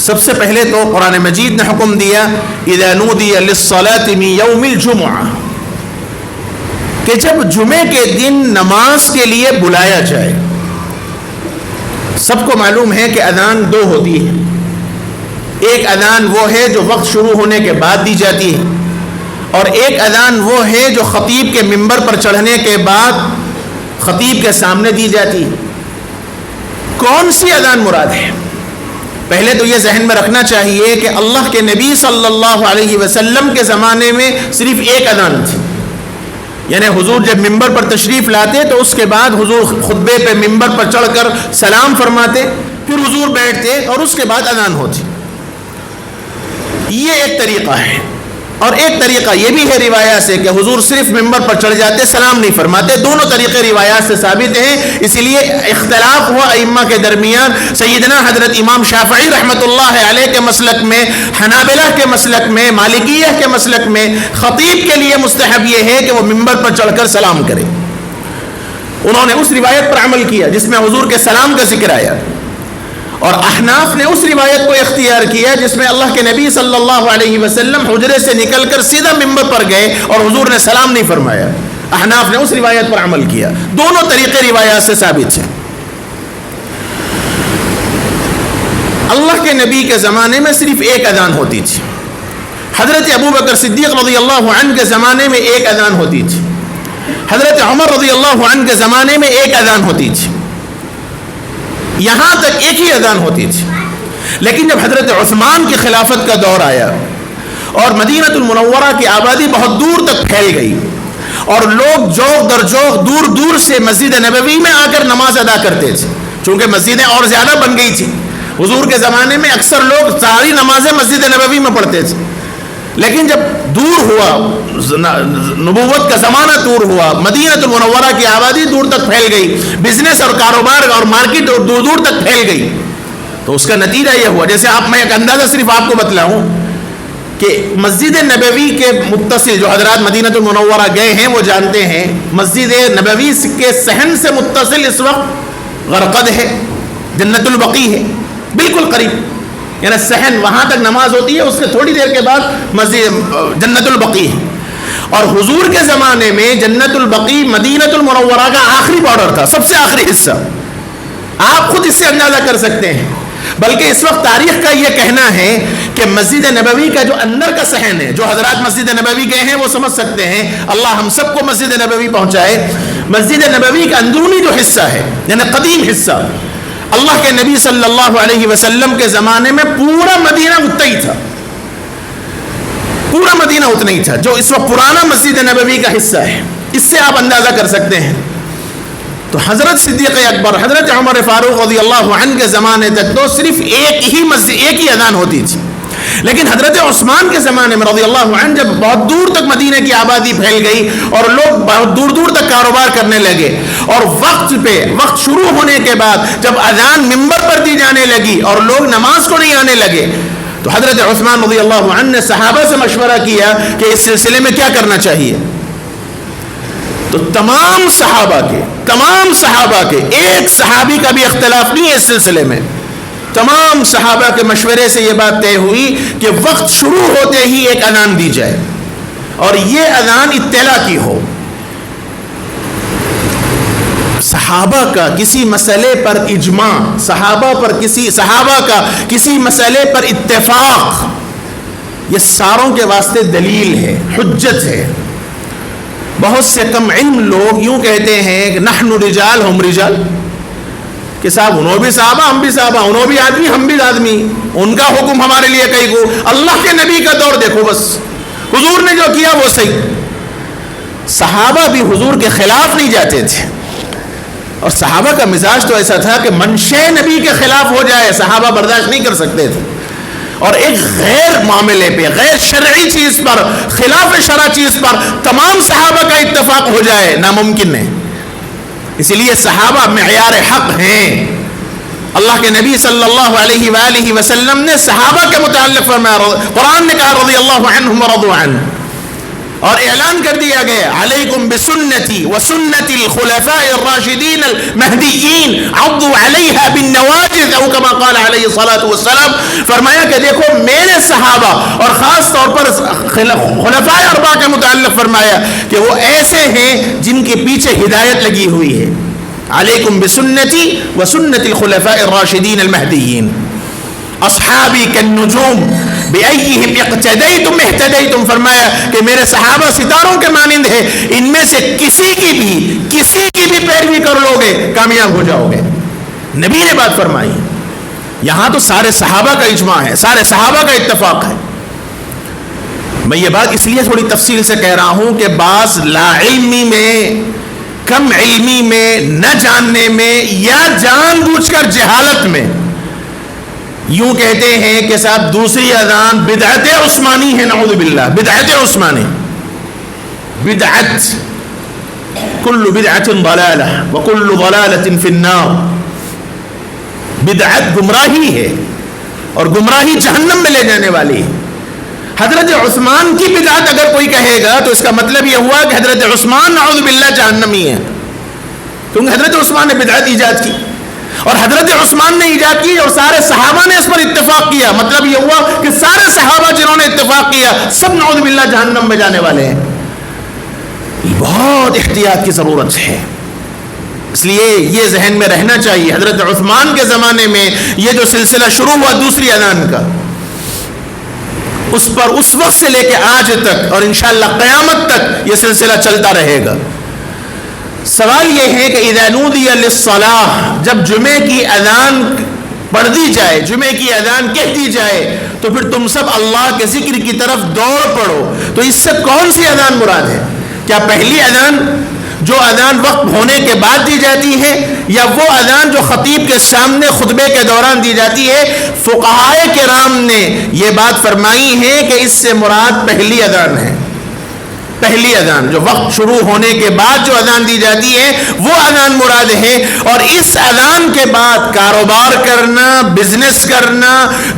سب سے پہلے تو قرآن مجید نے حکم دیا اذا نودی للصلاة من یوم الجمعہ، کہ جب جمعے کے دن نماز کے لیے بلایا جائے۔ سب کو معلوم ہے کہ اذان دو ہوتی ہے، ایک اذان وہ ہے جو وقت شروع ہونے کے بعد دی جاتی ہے، اور ایک اذان وہ ہے جو خطیب کے منبر پر چڑھنے کے بعد خطیب کے سامنے دی جاتی ہے۔ کون سی اذان مراد ہے؟ پہلے تو یہ ذہن میں رکھنا چاہیے کہ اللہ کے نبی صلی اللہ علیہ وسلم کے زمانے میں صرف ایک اذان تھی، یعنی حضور جب منبر پر تشریف لاتے تو اس کے بعد حضور خطبے پہ منبر پر چڑھ کر سلام فرماتے، پھر حضور بیٹھتے اور اس کے بعد اذان ہوتی۔ یہ ایک طریقہ ہے، اور ایک طریقہ یہ بھی ہے روایات سے کہ حضور صرف منبر پر چڑھ جاتے، سلام نہیں فرماتے۔ دونوں طریقے روایات سے ثابت ہیں، اسی لیے اختلاف ہوا ائمہ کے درمیان۔ سیدنا حضرت امام شافعی رحمۃ اللہ علیہ کے مسلک میں، حنابلہ کے مسلک میں، مالکیہ کے مسلک میں خطیب کے لیے مستحب یہ ہے کہ وہ منبر پر چڑھ کر سلام کرے۔ انہوں نے اس روایت پر عمل کیا جس میں حضور کے سلام کا ذکر آیا، اور احناف نے اس روایت کو اختیار کیا جس میں اللہ کے نبی صلی اللہ علیہ وسلم حجرے سے نکل کر سیدھا منبر پر گئے اور حضور نے سلام نہیں فرمایا۔ احناف نے اس روایت پر عمل کیا۔ دونوں طریقے روایات سے ثابت ہیں۔ اللہ کے نبی کے زمانے میں صرف ایک اذان ہوتی تھی، حضرت ابوبکر صدیق رضی اللہ عنہ کے زمانے میں ایک اذان ہوتی تھی، حضرت عمر رضی اللہ عنہ کے زمانے میں ایک اذان ہوتی تھی، یہاں تک ایک ہی اذان ہوتی تھی۔ لیکن جب حضرت عثمان کی خلافت کا دور آیا اور مدینہ المنورہ کی آبادی بہت دور تک پھیل گئی اور لوگ جوق در جوق دور دور سے مسجد نبوی میں آ کر نماز ادا کرتے تھے، چونکہ مسجدیں اور زیادہ بن گئی تھی۔ حضور کے زمانے میں اکثر لوگ ساری نمازیں مسجد نبوی میں پڑھتے تھے، لیکن جب دور ہوا، نبوت کا زمانہ دور ہوا، مدینہ المنورہ کی آبادی دور تک پھیل گئی، بزنس اور کاروبار اور مارکیٹ دور دور تک پھیل گئی، تو اس کا نتیجہ یہ ہوا، جیسے میں ایک اندازہ صرف آپ کو بتلاؤں کہ مسجد نبوی کے متصل جو حضرات مدینہ المنورہ گئے ہیں وہ جانتے ہیں، مسجد نبوی کے صحن سے متصل اس وقت غرقد ہے، جنت البقیع ہے، بالکل قریب، یعنی صحن وہاں تک نماز ہوتی ہے، اس کے تھوڑی دیر کے بعد مسجد جنت البقیع ہے۔ اور حضور کے زمانے میں جنت البقیع مدینہ المنورہ کا آخری بارڈر تھا، سب سے آخری حصہ۔ آپ خود اس سے اندازہ کر سکتے ہیں، بلکہ اس وقت تاریخ کا یہ کہنا ہے کہ مسجد نبوی کا جو اندر کا صحن ہے، جو حضرات مسجد نبوی گئے ہیں وہ سمجھ سکتے ہیں، اللہ ہم سب کو مسجد نبوی پہنچائے۔ مسجد نبوی کا اندرونی جو حصہ ہے، یعنی قدیم حصہ، اللہ کے نبی صلی اللہ علیہ وسلم کے زمانے میں پورا مدینہ اتنا ہی تھا، پورا مدینہ اتنا ہی تھا، جو اس وقت پرانا مسجد نبوی کا حصہ ہے۔ اس سے آپ اندازہ کر سکتے ہیں۔ تو حضرت صدیق اکبر، حضرت عمر فاروق رضی اللہ عنہ کے زمانے تک تو صرف ایک ہی اذان ہوتی تھی، لیکن حضرت عثمان کے زمانے میں رضی اللہ عنہ جب بہت دور تک مدینہ کی آبادی پھیل گئی اور لوگ بہت دور دور تک کاروبار کرنے لگے، اور وقت شروع ہونے کے بعد جب اذان منبر پر دی جانے لگی اور لوگ نماز کو نہیں آنے لگے، تو حضرت عثمان رضی اللہ عنہ نے صحابہ سے مشورہ کیا کہ اس سلسلے میں کیا کرنا چاہیے۔ تو تمام صحابہ کے ایک صحابی کا بھی اختلاف نہیں ہے اس سلسلے میں، تمام صحابہ کے مشورے سے یہ بات طے ہوئی کہ وقت شروع ہوتے ہی ایک اذان دی جائے، اور یہ اذان اطلاع کی ہو۔ صحابہ کا کسی مسئلے پر اجماع، صحابہ کا کسی مسئلے پر اتفاق، یہ ساروں کے واسطے دلیل ہے، حجت ہے۔ بہت سے کم علم لوگ یوں کہتے ہیں کہ نحن رجال ہم رجال، کہ صاحب انہوں بھی صحابہ ہم بھی صحابہ، انہوں بھی آدمی ہم بھی آدمی، ان کا حکم ہمارے لیے کئی کو، اللہ کے نبی کا دور دیکھو، بس حضور نے جو کیا وہ صحیح۔ صحابہ بھی حضور کے خلاف نہیں جاتے تھے، اور صحابہ کا مزاج تو ایسا تھا کہ منشے نبی کے خلاف ہو جائے صحابہ برداشت نہیں کر سکتے تھے، اور ایک غیر معاملے پہ، غیر شرعی چیز پر، خلاف شرع چیز پر تمام صحابہ کا اتفاق ہو جائے ناممکن ہے۔ اس لیے صحابہ معیار حق ہیں۔ اللہ کے نبی صلی اللہ علیہ وآلہ وسلم نے صحابہ کے متعلق فرمایا، قرآن نے کہا رضی اللہ عنہم ورضوا عنہ، اور اعلان کر دیا گیا علیکم بسنتی وسنت الخلفاء الراشدین المہدیین عضوا علیہا بالنواجذ او کما قال علیہ الصلوۃ والسلام. فرمایا کہ دیکھو میرے صحابہ اور خاص طور پر خلفاء اربعہ کے متعلق فرمایا کہ وہ ایسے ہیں جن کے پیچھے ہدایت لگی ہوئی ہے. علیکم بسنتی وسنت الخلفاء الراشدین المہدیین اصحابی کالنجوم بأیہم اقتدیتم اہتدیتم. فرمایا کہ میرے صحابہ ستاروں کے مانند ہے, ان میں سے کسی کی بھی پیروی کر لو گے کامیاب ہو جاؤ گے. نبی نے بات فرمائی. یہاں تو سارے صحابہ کا اجماع ہے, سارے صحابہ کا اتفاق ہے. میں یہ بات اس لیے تھوڑی تفصیل سے کہہ رہا ہوں کہ بعض لا علمی میں, کم علمی میں, نہ جاننے میں یا جان بوجھ کر جہالت میں یوں کہتے ہیں کہ صاحب دوسری اذان بدعت عثمانی ہے. نعوذ باللہ, بدعت عثمانی. بدعت کل بدعت ضلالہ وکل ضلالۃ فی النار. بدعت گمراہی ہے اور گمراہی جہنم میں لے جانے والی ہے. حضرت عثمان کی بدعت اگر کوئی کہے گا تو اس کا مطلب یہ ہوا کہ حضرت عثمان نعوذ باللہ جہنمی ہے, کیونکہ حضرت عثمان نے بدعت ایجاد کی اور حضرت عثمان نے ایجاد کی اور سارے صحابہ نے اس پر اتفاق کیا. مطلب یہ ہوا کہ سارے صحابہ جنہوں نے اتفاق کیا سب نعوذ باللہ جہنم میں جانے والے ہیں. بہت احتیاط کی ضرورت ہے, اس لیے یہ ذہن میں رہنا چاہیے. حضرت عثمان کے زمانے میں یہ جو سلسلہ شروع ہوا دوسری اذان کا, اس پر اس وقت سے لے کے آج تک اور انشاءاللہ قیامت تک یہ سلسلہ چلتا رہے گا. سوال یہ ہے کہ اذا نودی للصلاۃ, جب جمعے کی اذان پڑھ دی جائے, جمعے کی اذان کہہ دی جائے تو پھر تم سب اللہ کے ذکر کی طرف دوڑ پڑو. تو اس سے کون سی اذان مراد ہے؟ کیا پہلی اذان جو اذان وقت ہونے کے بعد دی جاتی ہے, یا وہ اذان جو خطیب کے سامنے خطبے کے دوران دی جاتی ہے؟ فقہائے کرام نے یہ بات فرمائی ہے کہ اس سے مراد پہلی اذان ہے. پہلی اذان جو وقت شروع ہونے کے بعد جو اذان دی جاتی ہے وہ اذان مراد ہے. اور اس اذان کے بعد کاروبار کرنا, بزنس کرنا,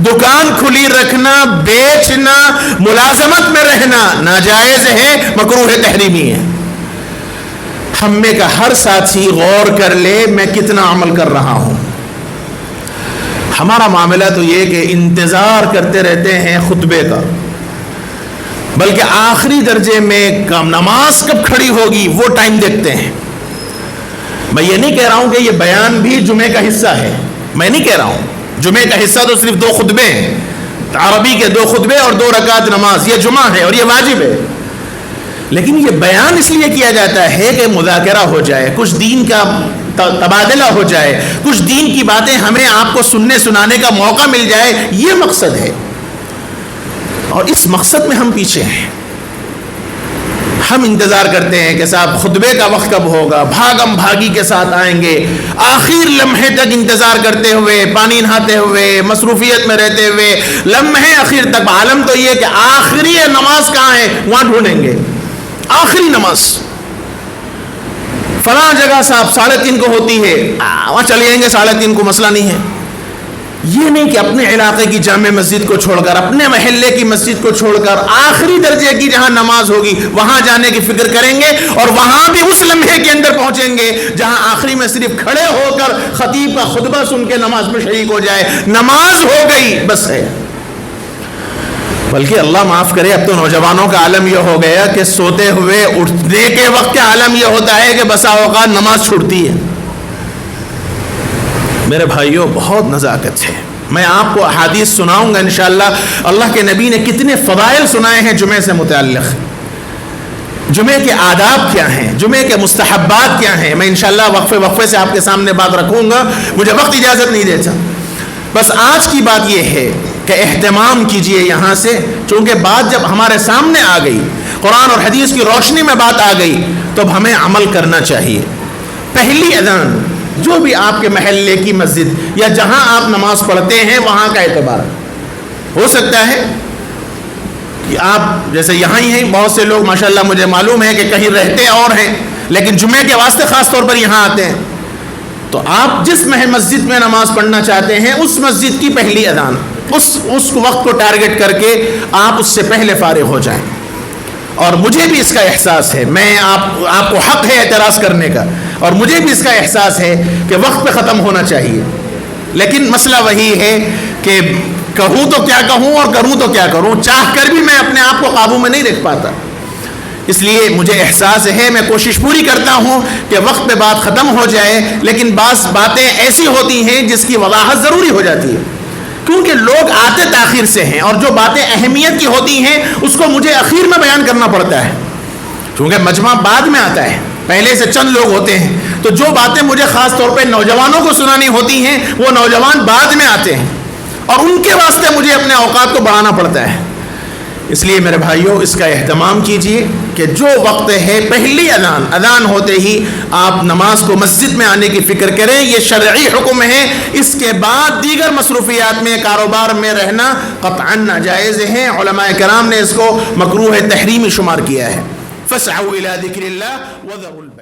دکان کھلی رکھنا, بیچنا, ملازمت میں رہنا ناجائز ہے, مکروہ تحریمی ہے. ہم میں کا ہر ساتھی غور کر لے میں کتنا عمل کر رہا ہوں. ہمارا معاملہ تو یہ کہ انتظار کرتے رہتے ہیں خطبے کا, بلکہ آخری درجے میں نماز کب کھڑی ہوگی وہ ٹائم دیکھتے ہیں. میں یہ نہیں کہہ رہا ہوں کہ یہ بیان بھی جمعے کا حصہ ہے, میں نہیں کہہ رہا ہوں. جمعے کا حصہ تو صرف 2 خطبے ہیں, عربی کے 2 خطبے اور 2 رکعت نماز, یہ جمعہ ہے اور یہ واجب ہے. لیکن یہ بیان اس لیے کیا جاتا ہے کہ مذاکرہ ہو جائے, کچھ دین کا تبادلہ ہو جائے, کچھ دین کی باتیں ہمیں آپ کو سننے سنانے کا موقع مل جائے, یہ مقصد ہے. اور اس مقصد میں ہم پیچھے ہیں. ہم انتظار کرتے ہیں کہ صاحب خطبے کا وقت کب ہوگا, بھاگم بھاگی کے ساتھ آئیں گے, آخر لمحے تک انتظار کرتے ہوئے, پانی نہاتے ہوئے, مصروفیت میں رہتے ہوئے, لمحے اخیر تک. عالم تو یہ کہ آخری نماز کہاں ہے وہاں ڈھونڈیں گے. آخری نماز فلاں جگہ صاحب 3:30 کو ہوتی ہے, وہاں چلے جائیں گے, 3:30 کو مسئلہ نہیں ہے. یہ نہیں کہ اپنے علاقے کی جامع مسجد کو چھوڑ کر, اپنے محلے کی مسجد کو چھوڑ کر آخری درجے کی جہاں نماز ہوگی وہاں جانے کی فکر کریں گے, اور وہاں بھی اس لمحے کے اندر پہنچیں گے جہاں آخری میں صرف کھڑے ہو کر خطیب کا خطبہ سن کے نماز میں شریک ہو جائے. نماز ہو گئی بس ہے. بلکہ اللہ معاف کرے, اب تو نوجوانوں کا عالم یہ ہو گیا کہ سوتے ہوئے اٹھنے کے وقت کا عالم یہ ہوتا ہے کہ بسا اوقات نماز چھوٹتی ہے. میرے بھائیوں بہت نزاکت ہے. میں آپ کو احادیث سناؤں گا انشاءاللہ. اللہ کے نبی نے کتنے فضائل سنائے ہیں جمعے سے متعلق, جمعے کے آداب کیا ہیں, جمعے کے مستحبات کیا ہیں. میں انشاءاللہ وقفے سے آپ کے سامنے بات رکھوں گا, مجھے وقت اجازت نہیں دیتا. بس آج کی بات یہ ہے کہ اہتمام کیجئے یہاں سے, چونکہ بات جب ہمارے سامنے آ گئی, قرآن اور حدیث کی روشنی میں بات آ گئی, تو اب ہمیں عمل کرنا چاہیے. پہلی اذان جو بھی آپ کے محلے کی مسجد یا جہاں آپ نماز پڑھتے ہیں وہاں کا اعتبار. ہو سکتا ہے کہ آپ جیسے یہاں ہی ہیں, بہت سے لوگ ماشاءاللہ مجھے معلوم ہے کہ کہیں رہتے اور ہیں لیکن جمعے کے واسطے خاص طور پر یہاں آتے ہیں. تو آپ جس مسجد میں نماز پڑھنا چاہتے ہیں اس مسجد کی پہلی اذان, اس وقت کو ٹارگٹ کر کے آپ اس سے پہلے فارغ ہو جائیں. اور مجھے بھی اس کا احساس ہے، میں آپ کو حق ہے اعتراض کرنے کا، اور مجھے بھی اس کا احساس ہے کہ وقت پہ ختم ہونا چاہیے، لیکن مسئلہ وہی ہے کہ کہوں تو کیا کہوں اور کروں تو کیا کروں، چاہ کر بھی میں اپنے آپ کو قابو میں نہیں رکھ پاتا۔ اس لیے مجھے احساس ہے، میں کوشش پوری کرتا ہوں کہ وقت پہ بات ختم ہو جائے، لیکن بعض باتیں ایسی ہوتی ہیں جس کی وضاحت ضروری ہو جاتی ہے، کیونکہ لوگ آتے تاخیر سے ہیں، اور جو باتیں اہمیت کی ہوتی ہیں اس کو مجھے اخیر میں بیان کرنا پڑتا ہے، کیونکہ مجمع بعد میں آتا ہے، پہلے سے چند لوگ ہوتے ہیں، تو جو باتیں مجھے خاص طور پہ نوجوانوں کو سنانی ہوتی ہیں وہ نوجوان بعد میں آتے ہیں، اور ان کے واسطے مجھے اپنے اوقات کو بڑھانا پڑتا ہے۔ اس لیے میرے بھائیوں، اس کا اہتمام کیجئے کہ جو وقت ہے پہلی اذان ہوتے ہی آپ نماز کو مسجد میں آنے کی فکر کریں، یہ شرعی حکم ہے۔ اس کے بعد دیگر مصروفیات میں، کاروبار میں رہنا قطعاً ناجائز ہے، علماء کرام نے اس کو مکروہ تحریمی شمار کیا ہے۔ فاسعوا الی ذکر اللہ وذروا البیع۔